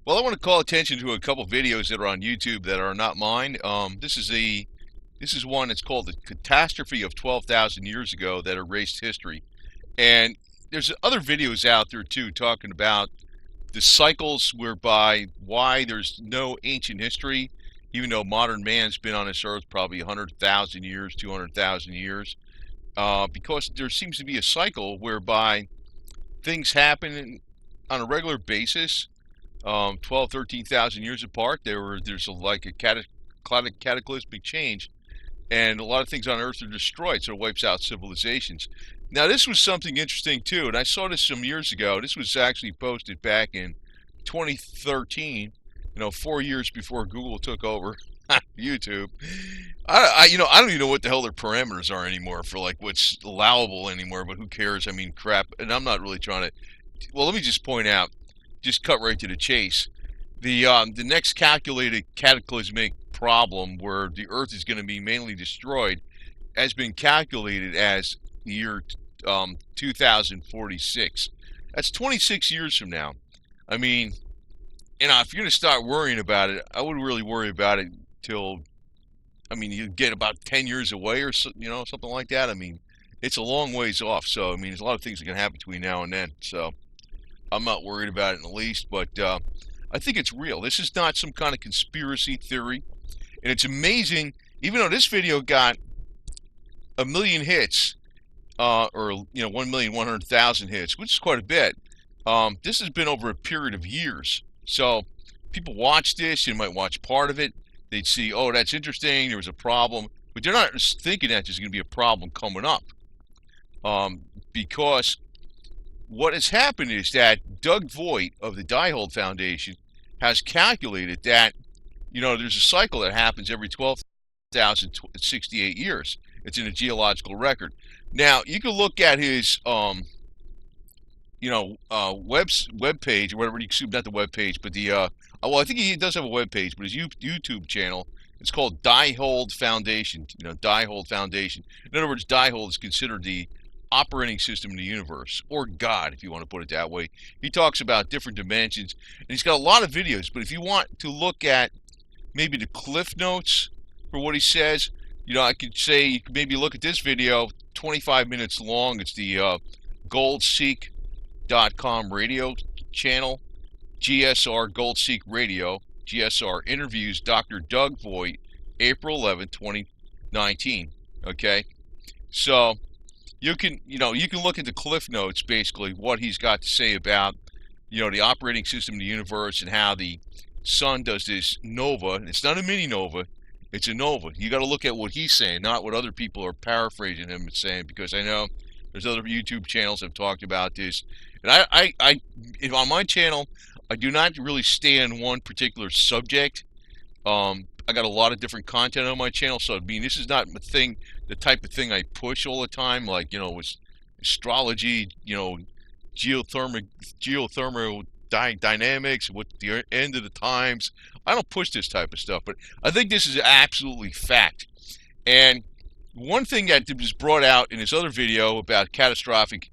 Well, I want to call attention to a couple videos that are on YouTube that are not mine. This is one that's called the catastrophe of 12,000 years ago that erased history. And there's other videos out there too talking about the cycles whereby why there's no ancient history, even though modern man's been on this earth probably 100,000 years, 200,000 years, because there seems to be a cycle whereby things happen on a regular basis, 12, 13,000 years apart. There's like a cataclysmic change, and a lot of things on Earth are destroyed, so it wipes out civilizations. Now, this was something interesting too, and I saw this some years ago. This was actually posted back in 2013, 4 years before Google took over YouTube. I don't even know what the hell their parameters are anymore for like what's allowable anymore. But who cares? I mean, crap. And I'm not really trying to. Well, let me just point out, just cut right to the chase. The next calculated cataclysmic problem where the Earth is going to be mainly destroyed has been calculated as the year 2046. That's 26 years from now. I mean, if you're going to start worrying about it, I wouldn't really worry about it till, you get about 10 years away or so, something like that. I mean, it's a long ways off. So, there's a lot of things that can happen between now and then. So, I'm not worried about it in the least, but I think it's real. This is not some kind of conspiracy theory. And it's amazing, even though this video got a million hits, or 1,100,000 hits, which is quite a bit. This has been over a period of years. So people watch this, you might watch part of it. They'd see, oh, that's interesting, there was a problem. But they're not thinking that there's going to be a problem coming up. Because what has happened is that Doug Voigt of the Diehold Foundation has calculated that, there's a cycle that happens every 12,068 years. It's in a geological record. Now, you can look at his, web page or whatever. Not the web page, but the, I think he does have a web page, but his YouTube channel, it's called Diehold Foundation. Diehold Foundation. In other words, Diehold is considered the operating system in the universe, or God, if you want to put it that way. He talks about different dimensions, and he's got a lot of videos. But if you want to look at maybe the cliff notes for what he says, I could say you could maybe look at this video, 25 minutes long. It's the goldseek.com radio channel, GSR Goldseek Radio. GSR interviews Dr. Doug Voigt, April 11, 2019. Okay, so you can look at the cliff notes, basically what he's got to say about the operating system of the universe and how the sun does this nova. And it's not a mini nova, it's a nova. You got to look at what he's saying, not what other people are paraphrasing him and saying, because I know there's other YouTube channels that have talked about this. And if on my channel, I do not really stay on one particular subject. I got a lot of different content on my channel, so this is not the type of thing I push all the time, like with astrology, geothermodynamics, what the end of the times. I don't push this type of stuff, but I think this is absolutely fact. And one thing that was brought out in this other video about catastrophe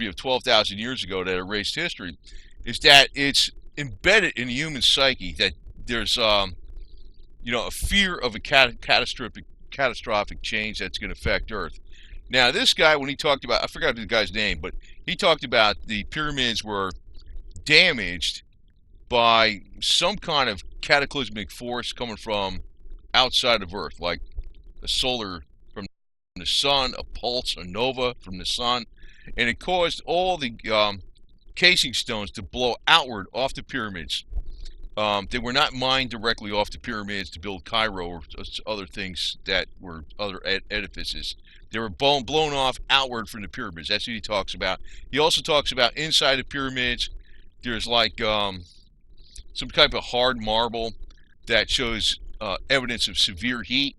of 12,000 years ago that erased history is that it's embedded in the human psyche that there's a fear of a catastrophic change that's going to affect Earth. Now, this guy, when he talked about, I forgot the guy's name, but he talked about the pyramids were damaged by some kind of cataclysmic force coming from outside of Earth, like a solar from the sun, a pulse, a nova from the sun, and it caused all the casing stones to blow outward off the pyramids. They were not mined directly off the pyramids to build Cairo or other things that were other edifices. They were blown off outward from the pyramids. That's what he talks about. He also talks about inside the pyramids, there's like some type of hard marble that shows evidence of severe heat.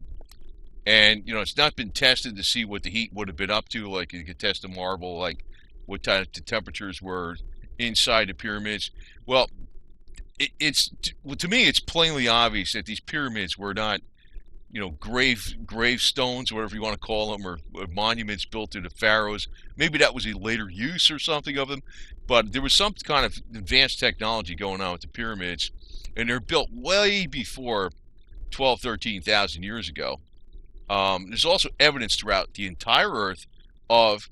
And, it's not been tested to see what the heat would have been up to. Like, you could test the marble, like what type of temperatures were inside the pyramids. Well, to me, it's plainly obvious that these pyramids were not, gravestones, whatever you want to call them, or monuments built to the pharaohs. Maybe that was a later use or something of them. but there was some kind of advanced technology going on with the pyramids, and they're built way before 12, 13,000 years ago. There's also evidence throughout the entire Earth of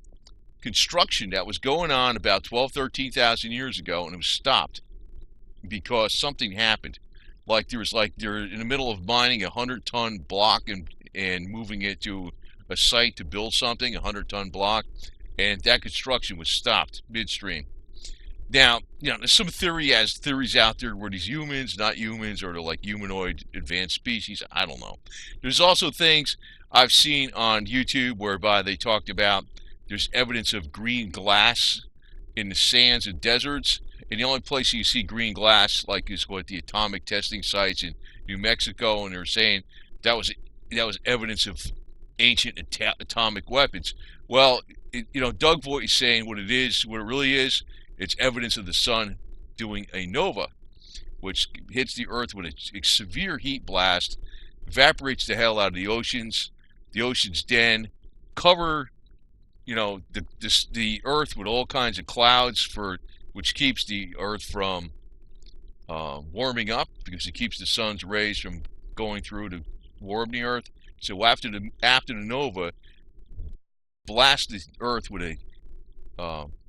construction that was going on about 12, 13,000 years ago, and it was stopped because something happened. Like they're in the middle of mining a 100-ton block and moving it to a site to build something, a 100-ton block, and that construction was stopped midstream. Now, there's some theories out there where these humans, not humans, or they're like humanoid advanced species. I don't know. There's also things I've seen on YouTube whereby they talked about there's evidence of green glass in the sands of deserts, and the only place you see green glass is what the atomic testing sites in New Mexico, and they're saying that was evidence of ancient atomic weapons. Well, Doug Voigt is saying what it really is. It's evidence of the sun doing a nova, which hits the Earth with a severe heat blast, evaporates the hell out of the oceans. The oceans then cover, the Earth with all kinds of clouds, which keeps the Earth from warming up, because it keeps the sun's rays from going through to warm the Earth. So after the nova, blast the Earth with a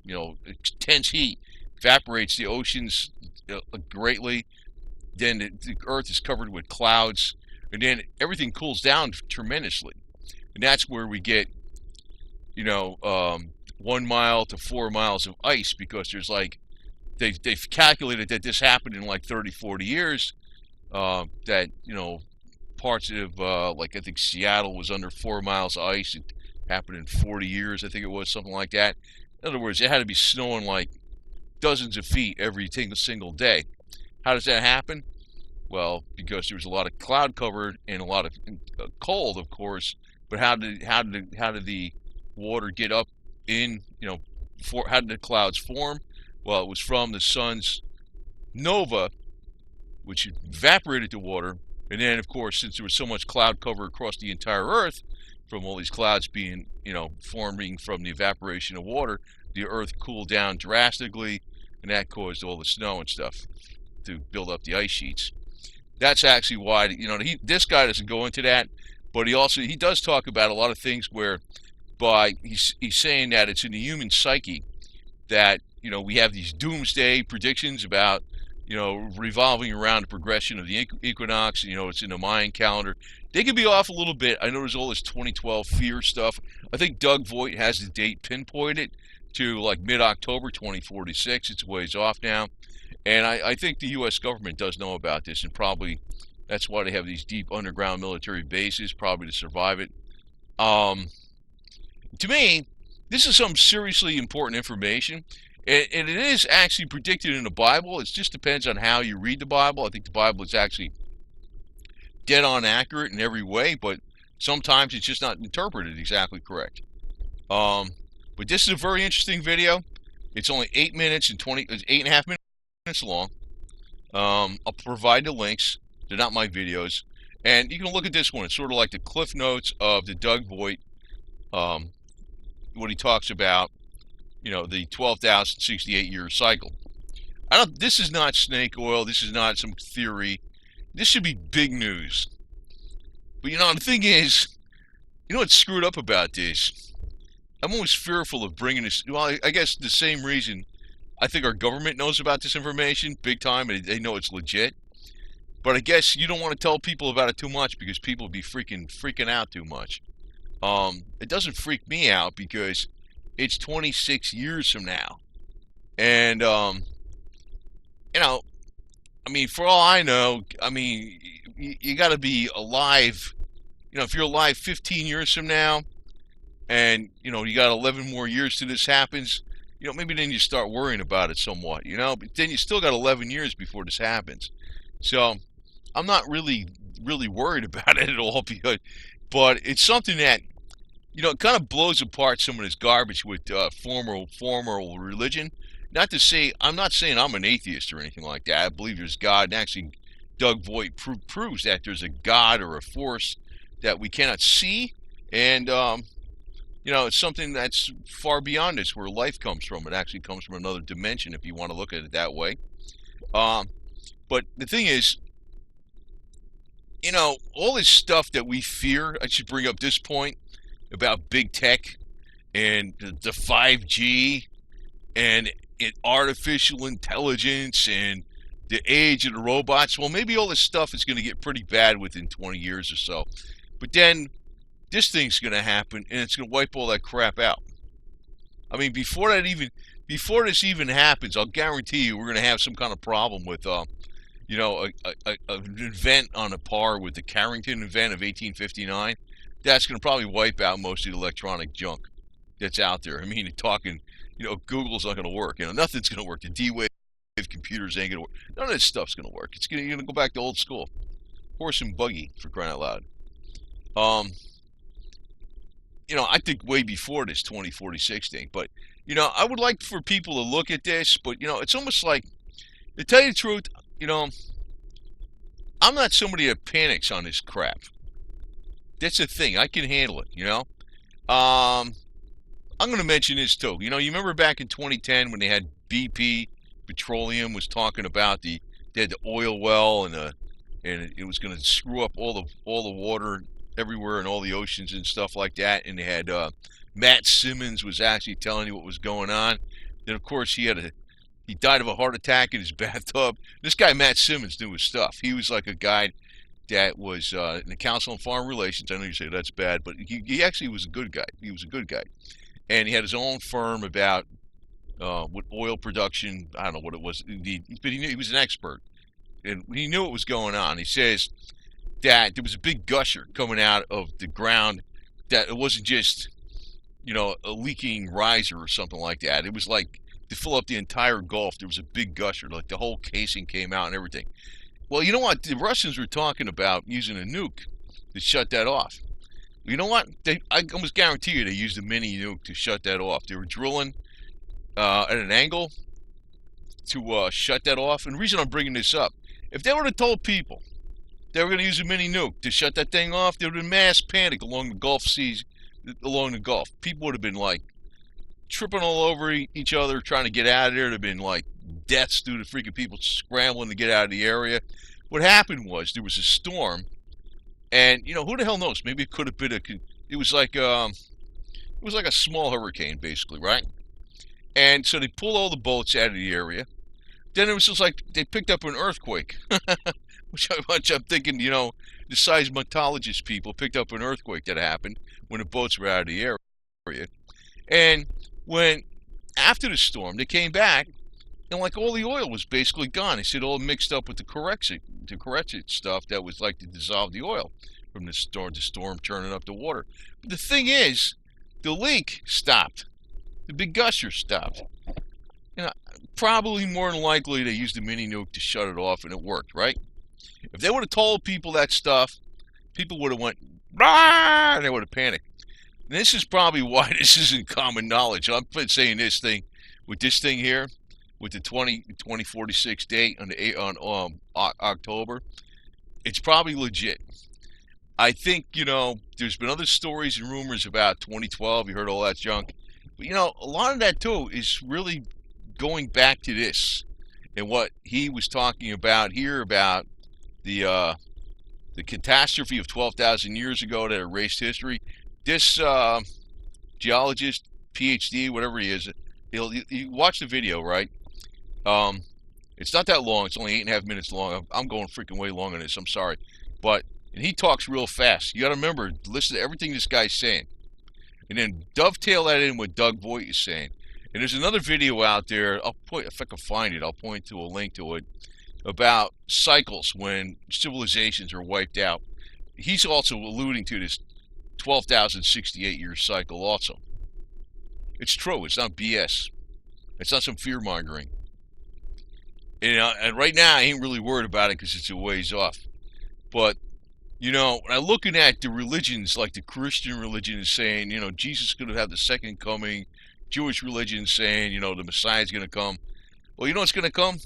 intense heat, evaporates the oceans greatly. Then the Earth is covered with clouds, and then everything cools down tremendously, and that's where we get 1 mile to 4 miles of ice, because there's they've calculated that this happened in 30, 40 years. That parts of I think Seattle was under 4 miles of ice. It happened in 40 years, I think it was, something like that. In other words, it had to be snowing dozens of feet every single day. How does that happen? Well, because there was a lot of cloud cover and a lot of cold, of course. But how did the water get up in? How did the clouds form? Well, it was from the sun's nova, which evaporated the water, and then, of course, since there was so much cloud cover across the entire Earth, from all these clouds being, forming from the evaporation of water, the Earth cooled down drastically, and that caused all the snow and stuff to build up the ice sheets. That's actually why, this guy doesn't go into that, but he does talk about a lot of things he's saying that it's in the human psyche that, we have these doomsday predictions about, revolving around the progression of the equinox. It's in the Mayan calendar. They could be off a little bit. I know there's all this 2012 fear stuff. I think Doug Voigt has the date pinpointed to mid-October 2046. It's a ways off now. And I think the U.S. government does know about this, and probably that's why they have these deep underground military bases, probably to survive it. To me, this is some seriously important information. And it is actually predicted in the Bible. It just depends on how you read the Bible. I think the Bible is actually dead on accurate in every way, but sometimes it's just not interpreted exactly correct. But this is a very interesting video. It's only 8 minutes and 8.5 minutes long. I'll provide the links. They're not my videos. And you can look at this one. It's sort of like the Cliff Notes of the Doug Voigt, what he talks about, the 12,068 year cycle. This is not snake oil. This is not some theory. This should be big news. But the thing is, what's screwed up about this? I'm always fearful of bringing this. Well, I guess the same reason I think our government knows about this information big time, and they know it's legit. But I guess you don't want to tell people about it too much, because people will be freaking out too much. It doesn't freak me out because it's 26 years from now. And, for all I know, you got to be alive. If you're alive 15 years from now, and, you got 11 more years till this happens, maybe then you start worrying about it somewhat, but then you still got 11 years before this happens. So I'm not really worried about it at all, but it's something that, it kind of blows apart some of this garbage with formal religion. I'm not saying I'm an atheist or anything like that. I believe there's God, and actually Doug Voigt proves that there's a God or a force that we cannot see, and It's something that's far beyond this, where life comes from. It actually comes from another dimension, if you want to look at it that way. Um, but the thing is, all this stuff that we fear, I should bring up this point about big tech and the 5G and artificial intelligence and the age of the robots. Well, maybe all this stuff is going to get pretty bad within 20 years or so. But then this thing's going to happen and it's going to wipe all that crap out. I mean, before this even happens, I'll guarantee you we're going to have some kind of problem with an event on a par with the Carrington event of 1859. That's going to probably wipe out most of the electronic junk that's out there. I mean, talking, Google's not going to work. Nothing's going to work. The D-Wave computers ain't going to work. None of this stuff's going to work. You're going to go back to old school. Horse and buggy, for crying out loud. I think way before this 2046 thing. But, I would like for people to look at this. But, it's almost like, to tell you the truth, I'm not somebody that panics on this crap. That's the thing. I can handle it, I'm going to mention this too. You remember back in 2010 when they had BP Petroleum was talking about they had the oil well and it was going to screw up all the water everywhere in all the oceans and stuff like that. And they had Matt Simmons was actually telling you what was going on. Then of course he died of a heart attack in his bathtub. This guy Matt Simmons knew his stuff. He was like a guy that was in the Council on Foreign Relations. I know you say that's bad, but he actually was a good guy. He was a good guy. And he had his own firm about with oil production. I don't know what it was, but he knew he was an expert, and he knew what was going on. He says that there was a big gusher coming out of the ground, that it wasn't just a leaking riser or something like that. It was like to fill up the entire Gulf. There was a big gusher, like the whole casing came out and everything. Well, you know what? The Russians were talking about using a nuke to shut that off. You know what? I almost guarantee you they used a mini nuke to shut that off. They were drilling at an angle to shut that off. And the reason I'm bringing this up, if they would have told people they were going to use a mini nuke to shut that thing off, there would have been mass panic along the Gulf Seas, along the Gulf. People would have been like tripping all over each other, trying to get out of there. There would have been like deaths due to freaking people scrambling to get out of the area. What happened was there was a storm. And who the hell knows? Maybe it could have been it was like a small hurricane, basically, right? And so they pulled all the boats out of the area. Then it was just like they picked up an earthquake, which I'm thinking, the seismologist people picked up an earthquake that happened when the boats were out of the area. And when after the storm they came back, and like all the oil was basically gone. They said all mixed up with the corrected stuff that was like to dissolve the oil from the storm turning up the water. But the thing is, the leak stopped. The big gusher stopped. Probably more than likely they used the mini nuke to shut it off, and it worked, right? If they would have told people that stuff, people would have went, "Rah!" and they would have panicked. And this is probably why this isn't common knowledge. I'm saying this thing, with this thing here, with the 2046 date on October, it's probably legit. I think, there's been other stories and rumors about 2012. You heard all that junk. But, a lot of that, too, is really going back to this and what he was talking about here about the catastrophe of 12,000 years ago that erased history. This geologist, PhD, whatever he is, you watch the video, right? It's not that long. It's only 8.5 minutes long. I'm going freaking way long on this. I'm sorry. And he talks real fast. You got to remember, listen to everything this guy's saying. And then dovetail that in what Doug Voigt is saying. And there's another video out there. If I can find it, I'll point to a link to it, about cycles when civilizations are wiped out. He's also alluding to this 12,068 year cycle also. It's true. It's not BS. It's not some fear-mongering. And right now I ain't really worried about it because it's a ways off. But, when I'm looking at the religions, like the Christian religion is saying, Jesus is going to have the second coming. Jewish religion saying, the Messiah is going to come. Well, you know what's going to come?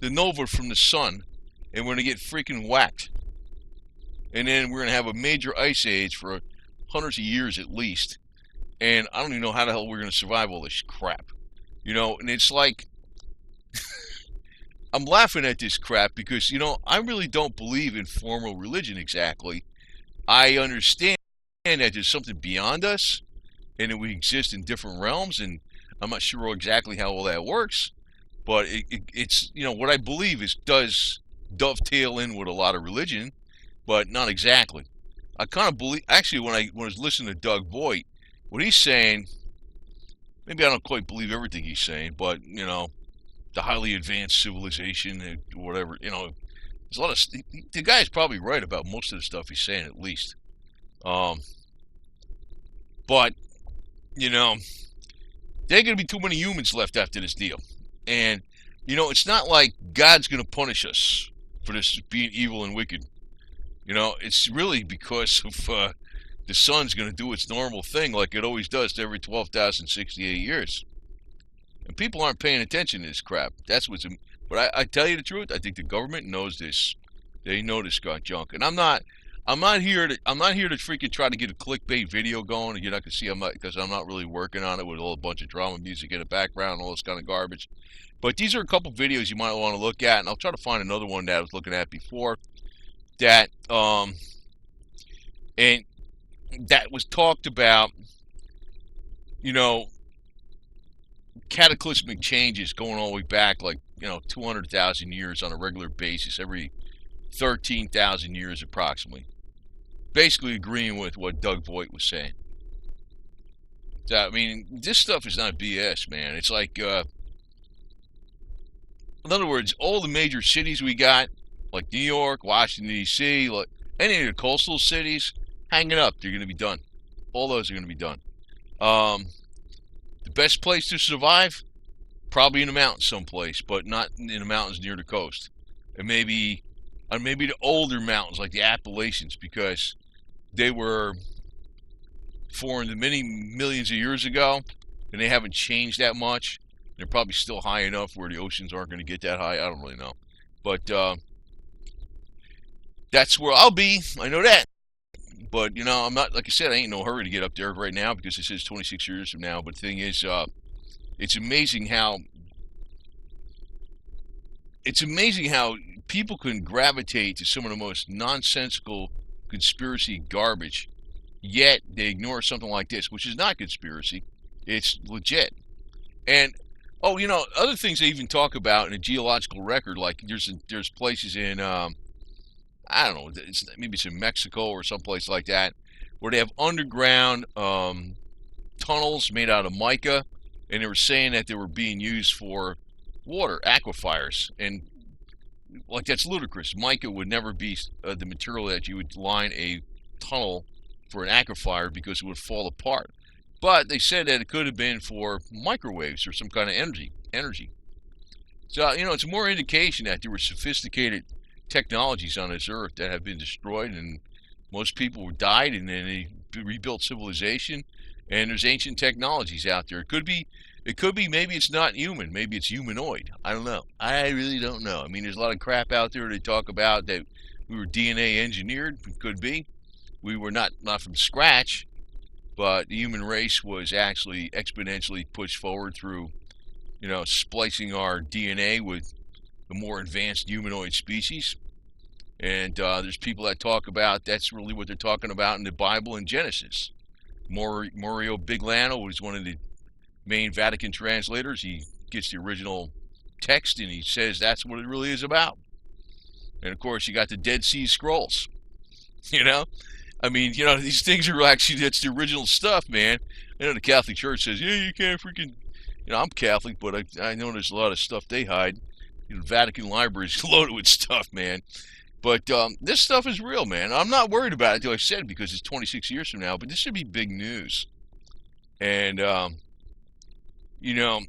The nova from the sun. And we're going to get freaking whacked. And then we're going to have a major ice age for hundreds of years at least. and I don't even know how the hell we're going to survive all this crap. And it's like, I'm laughing at this crap because, I really don't believe in formal religion exactly. I understand that there's something beyond us and that we exist in different realms, and I'm not sure exactly how all that works, but it's, what I believe does dovetail in with a lot of religion, but not exactly. I kind of believe, actually, when I was listening to Doug Voigt, what he's saying, maybe I don't quite believe everything he's saying, but, the highly advanced civilization and whatever, there's a lot of, the guy's probably right about most of the stuff he's saying, at least. But, there ain't going to be too many humans left after this deal. And, it's not like God's going to punish us for this being evil and wicked. It's really because of the sun's going to do its normal thing like it always does every 12,068 years. And people aren't paying attention to this crap. That's what's... But I tell you the truth, I think the government knows this. They know this junk. And I'm not here to freaking try to get a clickbait video going, and you're not gonna see because I'm not really working on it with a whole bunch of drama music in the background and all this kind of garbage. But these are a couple videos you might want to look at, and I'll try to find another one that I was looking at before that and that was talked about, cataclysmic changes going all the way back, like 200,000 years on a regular basis, every 13,000 years approximately. Basically agreeing with what Doug Voigt was saying. So, I mean, this stuff is not BS, man. It's like, in other words, all the major cities we got, like New York, Washington, D.C., like any of the coastal cities, hanging up, they're going to be done. All those are going to be done. The best place to survive? Probably in the mountains someplace, but not in the mountains near the coast. And maybe the older mountains like the Appalachians, because they were formed many millions of years ago, and they haven't changed that much. They're probably still high enough where the oceans aren't going to get that high. I don't really know. But that's where I'll be. I know that. But, I'm not, like I said, I ain't in no hurry to get up there right now because this is 26 years from now. But the thing is, it's amazing how people can gravitate to some of the most nonsensical conspiracy garbage, yet they ignore something like this, which is not conspiracy. It's legit. And, other things they even talk about in a geological record, like there's places in, I don't know, maybe it's in Mexico or someplace like that, where they have underground tunnels made out of mica, and they were saying that they were being used for water, aquifers, and like that's ludicrous. Mica would never be the material that you would line a tunnel for an aquifer because it would fall apart. But they said that it could have been for microwaves or some kind of energy. So, it's more indication that there were sophisticated technologies on this earth that have been destroyed, and most people died, and then they rebuilt civilization, and there's ancient technologies out there. It could be maybe it's not human, maybe it's humanoid. I don't know. I really don't know. I mean, there's a lot of crap out there they talk about that we were DNA engineered. It could be. We were not from scratch, but the human race was actually exponentially pushed forward through, splicing our DNA with the more advanced humanoid species. And there's people that talk about that's really what they're talking about in the Bible in Genesis. Mario Biglano was one of the main Vatican translators. He gets the original text and he says that's what it really is about. And of course, you got the Dead Sea Scrolls. I mean, these things are actually, that's the original stuff, man. The Catholic Church says, yeah, you can't freaking, I'm Catholic, but I know there's a lot of stuff they hide. The Vatican Library is loaded with stuff, man. But this stuff is real, man. I'm not worried about it, like I said, because it's 26 years from now, but this should be big news. And, maybe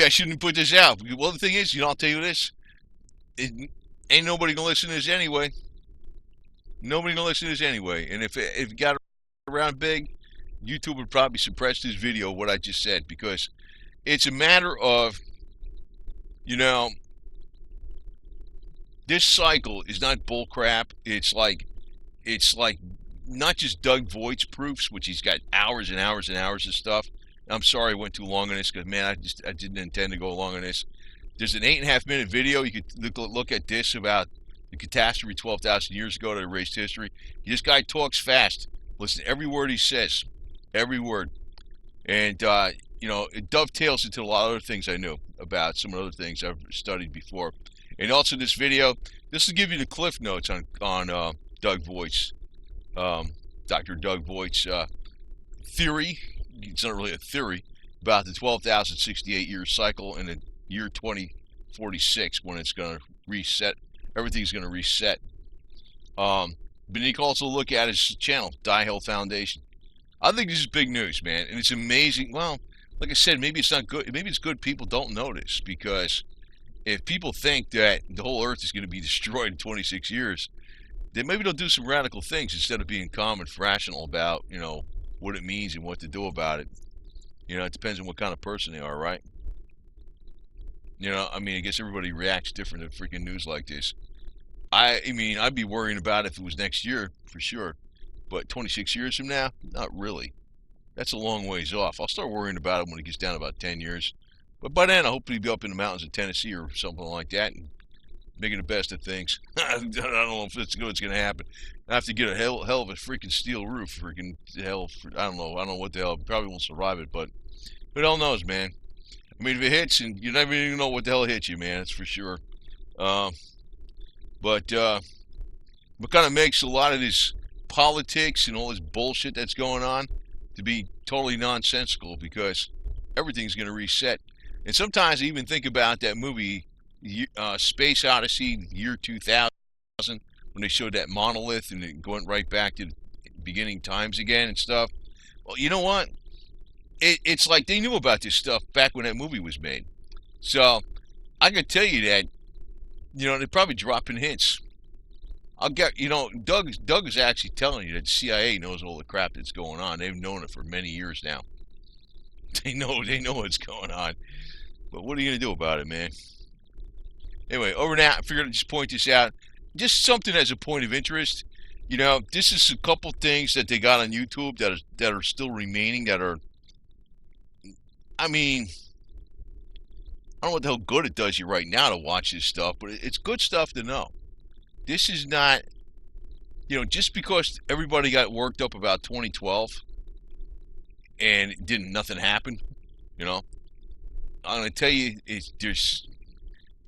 I shouldn't put this out. Well, the thing is, I'll tell you this. Ain't nobody going to listen to this anyway. Nobody going to listen to this anyway. And if it got around big, YouTube would probably suppress this video, what I just said, because it's a matter of, this cycle is not bull crap. It's like not just Doug Voigt's proofs, which he's got hours and hours and hours of stuff. I'm sorry I went too long on this because, man, I didn't intend to go long on this. There's an 8.5-minute video. You could look at this about the catastrophe 12,000 years ago that erased history. This guy talks fast. Listen to every word he says, every word. And, it dovetails into a lot of other things I knew about, some other things I've studied before. And also this video, this will give you the cliff notes on Doug Voigt's, Dr. Doug Voigt's theory. It's not really a theory about the 12,068 year cycle in the year 2046 when it's going to reset. Everything's going to reset. But you can also look at his channel, Die Hill Foundation. I think this is big news, man, and it's amazing. Well, like I said, maybe it's not good. Maybe it's good people don't notice, because if people think that the whole Earth is going to be destroyed in 26 years, then maybe they'll do some radical things instead of being calm and rational about, what it means and what to do about it. It depends on what kind of person they are, right? I guess everybody reacts different to freaking news like this. I'd be worrying about it if it was next year, for sure. But 26 years from now, not really. That's a long ways off. I'll start worrying about it when it gets down to about 10 years. But by then, I'll hopefully be up in the mountains of Tennessee or something like that and making the best of things. I don't know if it's going to happen. I have to get a hell of a freaking steel roof. Freaking hell. I don't know what the hell. Probably won't survive it, but who the hell knows, man? If it hits, and you never even know what the hell hits you, man. That's for sure. But what kind of makes a lot of this politics and all this bullshit that's going on to be totally nonsensical, because everything's going to reset. And sometimes I even think about that movie, Space Odyssey, year 2000, when they showed that monolith and it went right back to beginning times again and stuff. Well, you know what? It's like they knew about this stuff back when that movie was made. So I can tell you that, they're probably dropping hints. Doug is actually telling you that the CIA knows all the crap that's going on. They've known it for many years now. They know what's going on. But what are you going to do about it, man? Anyway, over now, I figured I'd just point this out. Just something as a point of interest. This is a couple things that they got on YouTube that are still remaining, that are, I don't know what the hell good it does you right now to watch this stuff, but it's good stuff to know. This is not, just because everybody got worked up about 2012 and nothing happened, I'm going to tell you, there's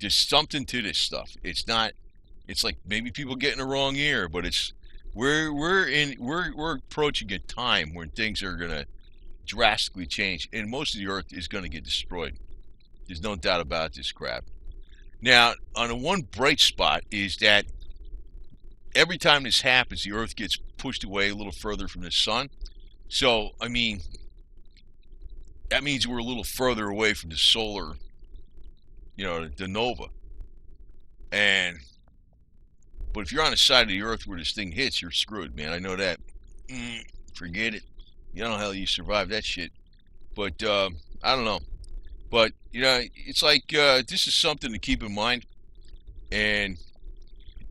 something to this stuff. It's like maybe people get in the wrong ear, but we're approaching a time when things are going to drastically change, and most of the Earth is going to get destroyed. There's no doubt about this crap. Now, on the one bright spot is that every time this happens, the Earth gets pushed away a little further from the sun. So, that means we're a little further away from the solar, the nova. But if you're on the side of the Earth where this thing hits, you're screwed, man. I know that. Forget it. You don't know how you survive that shit. But, I don't know. But, it's like, this is something to keep in mind. And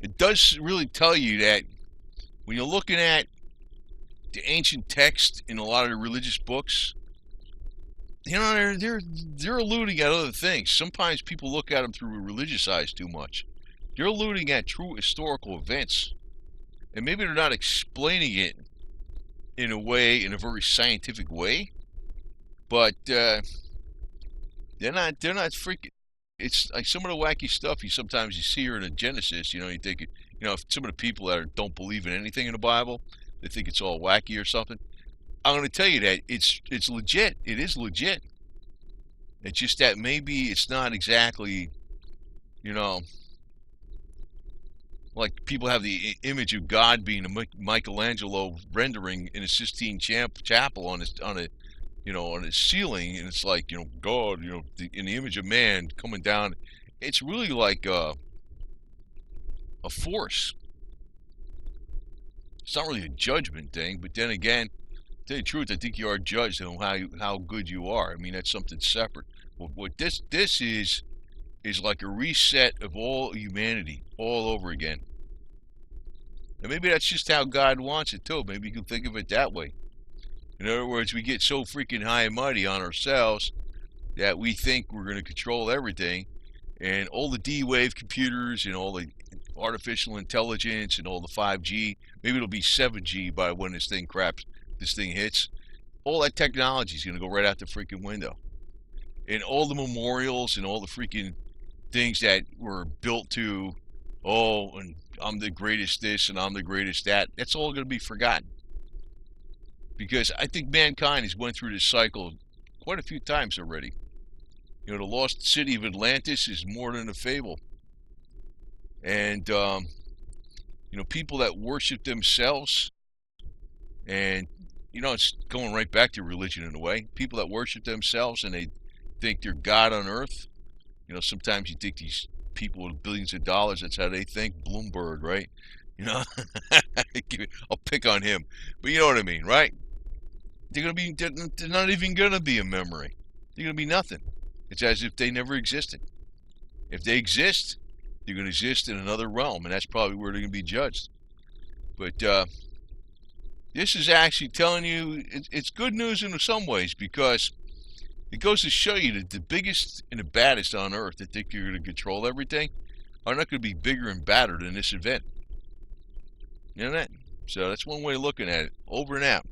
it does really tell you that when you're looking at the ancient text in a lot of the religious books, they're alluding at other things. Sometimes people look at them through a religious eyes too much. They're alluding at true historical events. And maybe they're not explaining it in a very scientific way, but they're not freaking. It's like some of the wacky stuff you see here in the Genesis. You think, if some of the people that don't believe in anything in the Bible, they think it's all wacky or something. I'm going to tell you that it's legit. It is legit. It's just that maybe it's not exactly, like people have the image of God being a Michelangelo rendering in a Sistine Chapel on his ceiling, and it's like, God, in the image of man coming down. It's really like a force. It's not really a judgment thing, but then again, to tell you the truth, I think you are judged on how good you are. That's something separate. What this is like a reset of all humanity all over again. And maybe that's just how God wants it too. Maybe you can think of it that way. In other words, we get so freaking high and mighty on ourselves that we think we're going to control everything. And all the D-Wave computers and all the artificial intelligence and all the 5G, maybe it'll be 7G by when this thing hits. All that technology is going to go right out the freaking window. And all the memorials and all the freaking things that were built to, oh, and I'm the greatest this and I'm the greatest that, that's all going to be forgotten. Because I think mankind has went through this cycle quite a few times already. You know, the lost city of Atlantis is more than a fable. And, you know, people that worship themselves, and, you know, it's going right back to religion in a way. People that worship themselves and they think they're God on earth. You know, sometimes you think these people with billions of dollars, that's how they think. Bloomberg, right? You know, I'll pick on him. But you know what I mean, right? They're not even going to be a memory. They're going to be nothing. It's as if they never existed. If they exist, they're going to exist in another realm, and that's probably where they're going to be judged. But this is actually telling you it's good news in some ways, because it goes to show you that the biggest and the baddest on earth that think you're going to control everything are not going to be bigger and badder than this event. You know that? So that's one way of looking at it. Over and out.